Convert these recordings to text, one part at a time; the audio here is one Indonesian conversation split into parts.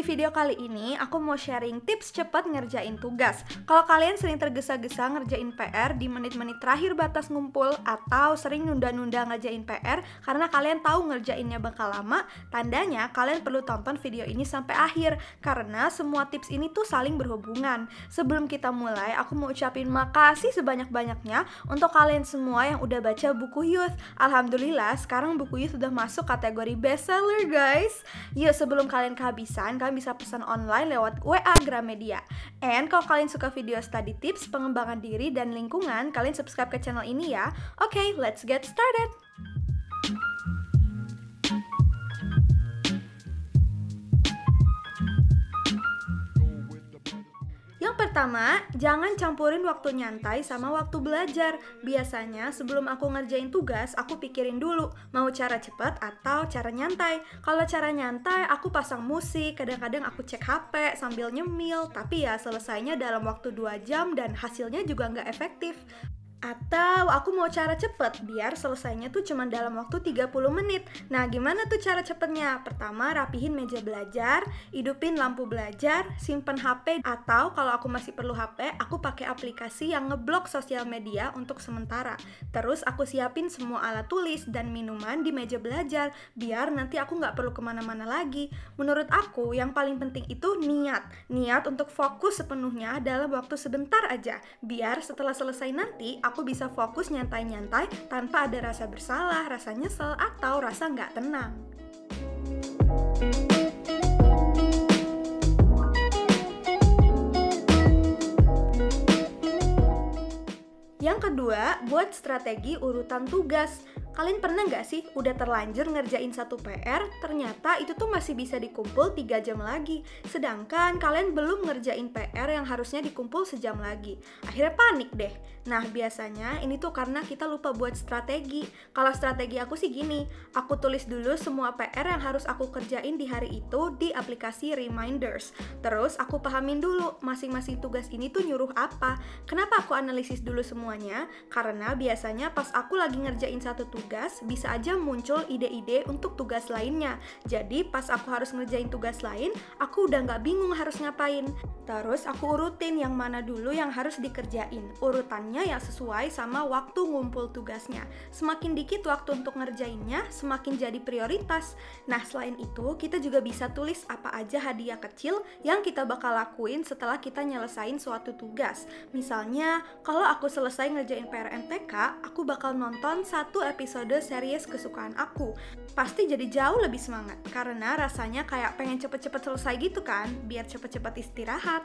Di video kali ini aku mau sharing tips cepat ngerjain tugas. Kalau kalian sering tergesa-gesa ngerjain PR di menit-menit terakhir batas ngumpul atau sering nunda-nunda ngerjain PR karena kalian tahu ngerjainnya bakal lama, tandanya kalian perlu tonton video ini sampai akhir karena semua tips ini tuh saling berhubungan. Sebelum kita mulai, aku mau ucapin makasih sebanyak-banyaknya untuk kalian semua yang udah baca buku Youth. Alhamdulillah, sekarang buku Youth sudah masuk kategori bestseller, guys. Yuk, sebelum kalian kehabisan, kalian bisa pesan online lewat WA Gramedia. And kalau kalian suka video study tips, pengembangan diri, dan lingkungan, kalian subscribe ke channel ini ya. Oke, let's get started! Yang pertama, jangan campurin waktu nyantai sama waktu belajar. Biasanya sebelum aku ngerjain tugas, aku pikirin dulu mau cara cepat atau cara nyantai. Kalau cara nyantai, aku pasang musik, kadang-kadang aku cek HP sambil nyemil, tapi ya selesainya dalam waktu 2 jam dan hasilnya juga nggak efektif. Atau aku mau cara cepet biar selesainya tuh cuma dalam waktu 30 menit. Nah, gimana tuh cara cepetnya? Pertama, rapihin meja belajar, hidupin lampu belajar, simpen HP, atau kalau aku masih perlu HP, aku pakai aplikasi yang ngeblok sosial media untuk sementara. Terus aku siapin semua alat tulis dan minuman di meja belajar biar nanti aku nggak perlu kemana-mana lagi. Menurut aku, yang paling penting itu niat. Niat untuk fokus sepenuhnya dalam waktu sebentar aja. Biar setelah selesai nanti, aku bisa fokus nyantai-nyantai tanpa ada rasa bersalah, rasa nyesel, atau rasa nggak tenang. Yang kedua, buat strategi urutan tugas. Kalian pernah nggak sih udah terlanjur ngerjain satu PR, ternyata itu tuh masih bisa dikumpul 3 jam lagi. Sedangkan kalian belum ngerjain PR yang harusnya dikumpul sejam lagi. Akhirnya panik deh. Nah, biasanya ini tuh karena kita lupa buat strategi. Kalau strategi aku sih gini, aku tulis dulu semua PR yang harus aku kerjain di hari itu di aplikasi Reminders. Terus aku pahamin dulu masing-masing tugas ini tuh nyuruh apa. Kenapa aku analisis dulu semuanya? Karena biasanya pas aku lagi ngerjain satu tugas, bisa aja muncul ide-ide untuk tugas lainnya. Jadi pas aku harus ngerjain tugas lain, aku udah nggak bingung harus ngapain. Terus aku urutin yang mana dulu yang harus dikerjain. Urutannya yang sesuai sama waktu ngumpul tugasnya. Semakin dikit waktu untuk ngerjainnya, semakin jadi prioritas. Nah, selain itu, kita juga bisa tulis apa aja hadiah kecil yang kita bakal lakuin setelah kita nyelesain suatu tugas. Misalnya, kalau aku selesai ngerjain PR MTK, aku bakal nonton satu episode series kesukaan aku. Pasti jadi jauh lebih semangat karena rasanya kayak pengen cepet-cepet selesai gitu kan, biar cepet-cepet istirahat.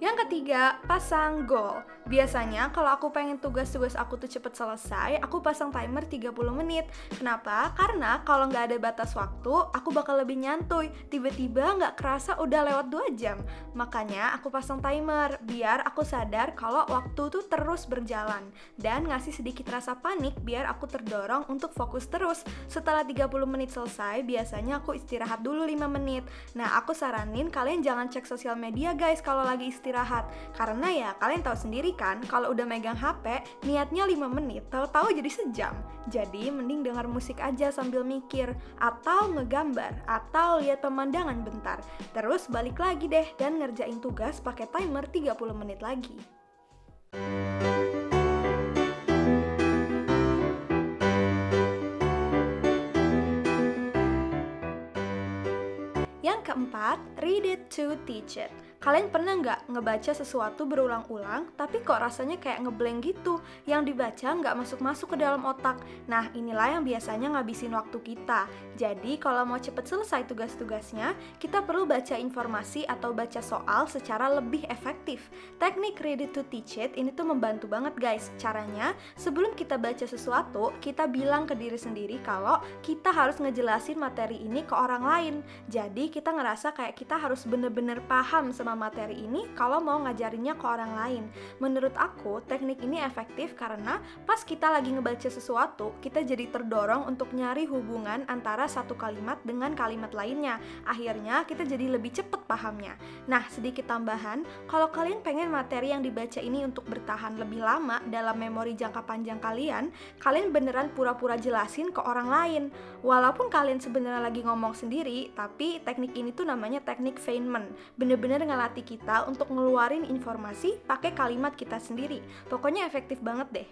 Yang ketiga, pasang goal. Biasanya kalau aku pengen tugas-tugas aku tuh cepet selesai, aku pasang timer 30 menit. Kenapa? Karena kalau nggak ada batas waktu, aku bakal lebih nyantuy. Tiba-tiba nggak kerasa udah lewat 2 jam. Makanya aku pasang timer, biar aku sadar kalau waktu tuh terus berjalan. Dan ngasih sedikit rasa panik biar aku terdorong untuk fokus terus. Setelah 30 menit selesai, biasanya aku istirahat dulu 5 menit. Nah, aku saranin kalian jangan cek sosial media guys kalau lagi istirahat. Karena ya kalian tahu sendiri kan, kalau udah megang HP, niatnya 5 menit, tahu-tahu jadi sejam. Jadi mending dengar musik aja sambil mikir, atau ngegambar, atau lihat pemandangan bentar. Terus balik lagi deh dan ngerjain tugas pakai timer 30 menit lagi. Yang keempat, read it to teach it. Kalian pernah nggak ngebaca sesuatu berulang-ulang, tapi kok rasanya kayak ngeblank gitu, yang dibaca nggak masuk-masuk ke dalam otak? Nah, inilah yang biasanya ngabisin waktu kita. Jadi, kalau mau cepet selesai tugas-tugasnya, kita perlu baca informasi atau baca soal secara lebih efektif. Teknik read it to teach it ini tuh membantu banget guys. Caranya, sebelum kita baca sesuatu, kita bilang ke diri sendiri kalau kita harus ngejelasin materi ini ke orang lain. Jadi, kita ngerasa kayak kita harus bener-bener paham sama semua materi ini kalau mau ngajarinnya ke orang lain. Menurut aku, teknik ini efektif karena pas kita lagi ngebaca sesuatu, kita jadi terdorong untuk nyari hubungan antara satu kalimat dengan kalimat lainnya. Akhirnya kita jadi lebih cepet pahamnya. Nah, sedikit tambahan, kalau kalian pengen materi yang dibaca ini untuk bertahan lebih lama dalam memori jangka panjang kalian beneran pura-pura jelasin ke orang lain. Walaupun kalian sebenarnya lagi ngomong sendiri, tapi teknik ini tuh namanya teknik Feynman. Bener-bener ngelatih kita untuk ngeluarin informasi pakai kalimat kita sendiri. Pokoknya efektif banget deh.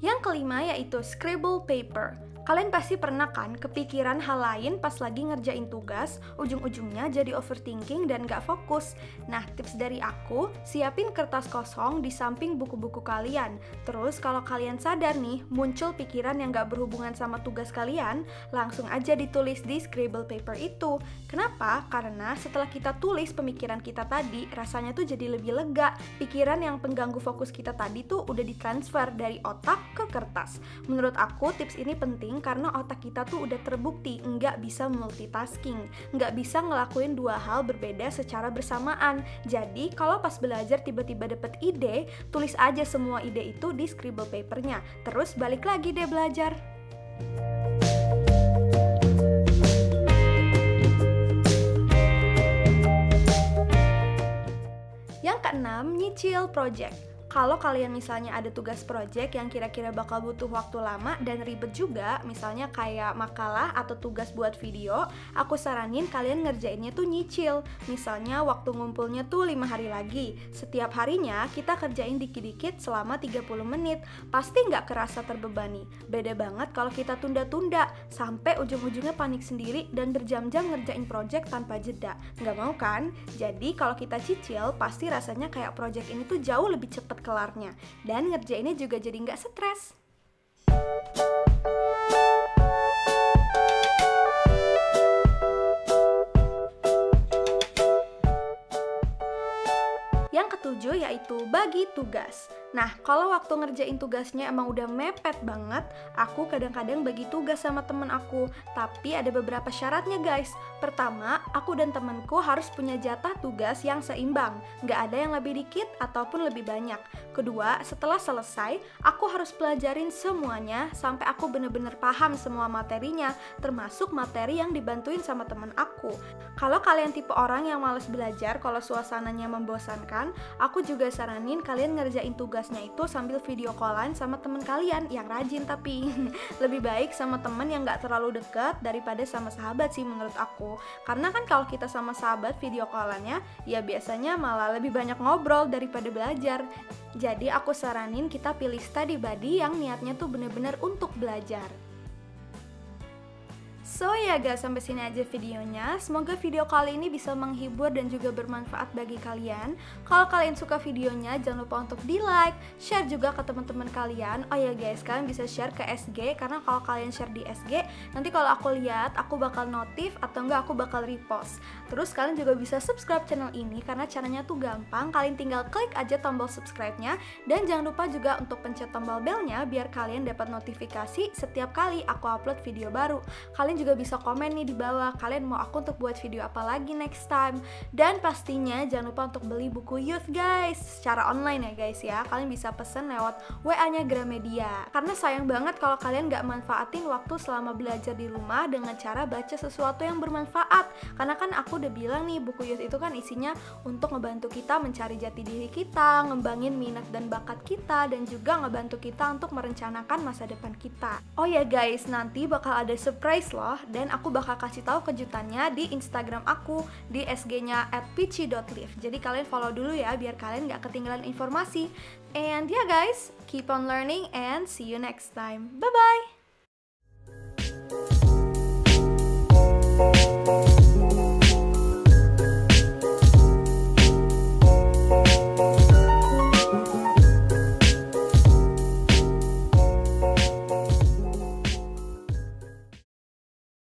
Yang kelima yaitu scribble paper. Kalian pasti pernah kan kepikiran hal lain pas lagi ngerjain tugas, ujung-ujungnya jadi overthinking dan gak fokus. Nah, tips dari aku, siapin kertas kosong di samping buku-buku kalian. Terus kalau kalian sadar nih, muncul pikiran yang gak berhubungan sama tugas kalian, langsung aja ditulis di scribble paper itu. Kenapa? Karena setelah kita tulis pemikiran kita tadi, rasanya tuh jadi lebih lega. Pikiran yang pengganggu fokus kita tadi tuh udah ditransfer dari otak ke kertas. Menurut aku, tips ini penting karena otak kita tuh udah terbukti nggak bisa multitasking, nggak bisa ngelakuin dua hal berbeda secara bersamaan. Jadi kalau pas belajar tiba-tiba dapet ide, tulis aja semua ide itu di scribble papernya, terus balik lagi deh belajar. Yang keenam, nyicil project. Kalau kalian misalnya ada tugas project yang kira-kira bakal butuh waktu lama dan ribet juga, misalnya kayak makalah atau tugas buat video, aku saranin kalian ngerjainnya tuh nyicil. Misalnya waktu ngumpulnya tuh 5 hari lagi. Setiap harinya kita kerjain dikit-dikit selama 30 menit. Pasti nggak kerasa terbebani. Beda banget kalau kita tunda-tunda, sampai ujung-ujungnya panik sendiri dan berjam-jam ngerjain project tanpa jeda. Nggak mau kan? Jadi kalau kita cicil, pasti rasanya kayak project ini tuh jauh lebih cepet kelarnya, dan ngerjainnya juga jadi nggak stres. Yang ketujuh yaitu bagi tugas. Nah, kalau waktu ngerjain tugasnya emang udah mepet banget, aku kadang-kadang bagi tugas sama temen aku. Tapi ada beberapa syaratnya guys. Pertama, aku dan temenku harus punya jatah tugas yang seimbang. Nggak ada yang lebih dikit ataupun lebih banyak. Kedua, setelah selesai, aku harus pelajarin semuanya sampai aku bener-bener paham semua materinya, termasuk materi yang dibantuin sama temen aku. Kalau kalian tipe orang yang malas belajar kalau suasananya membosankan, aku juga saranin kalian ngerjain tugasnya itu sambil video callan sama temen kalian yang rajin, tapi lebih baik sama temen yang gak terlalu dekat daripada sama sahabat sih menurut aku. Karena kan kalau kita sama sahabat video callannya, ya biasanya malah lebih banyak ngobrol daripada belajar. Jadi aku saranin kita pilih study buddy yang niatnya tuh bener-bener untuk belajar. So ya guys, sampai sini aja videonya. Semoga video kali ini bisa menghibur dan juga bermanfaat bagi kalian. Kalau kalian suka videonya, jangan lupa untuk di like, share juga ke teman-teman kalian. Oh ya guys, kalian bisa share ke SG, karena kalau kalian share di SG, nanti kalau aku lihat, aku bakal notif atau enggak aku bakal repost. Terus kalian juga bisa subscribe channel ini, karena caranya tuh gampang. Kalian tinggal klik aja tombol subscribe-nya, dan jangan lupa juga untuk pencet tombol belnya biar kalian dapat notifikasi setiap kali aku upload video baru. Kalian juga bisa komen nih di bawah, kalian mau aku untuk buat video apa lagi next time. Dan pastinya jangan lupa untuk beli buku Youth guys, secara online ya guys ya. Kalian bisa pesen lewat WA-nya Gramedia. Karena sayang banget kalau kalian gak manfaatin waktu selama belajar di rumah dengan cara baca sesuatu yang bermanfaat. Karena kan aku udah bilang nih, buku Youth itu kan isinya untuk ngebantu kita mencari jati diri kita, ngembangin minat dan bakat kita, dan juga ngebantu kita untuk merencanakan masa depan kita. Oh ya guys, nanti bakal ada surprise loh, dan aku bakal kasih tahu kejutannya di Instagram aku, di SG-nya @peachy.live. Jadi kalian follow dulu ya biar kalian gak ketinggalan informasi. And yeah guys, keep on learning and see you next time. Bye bye.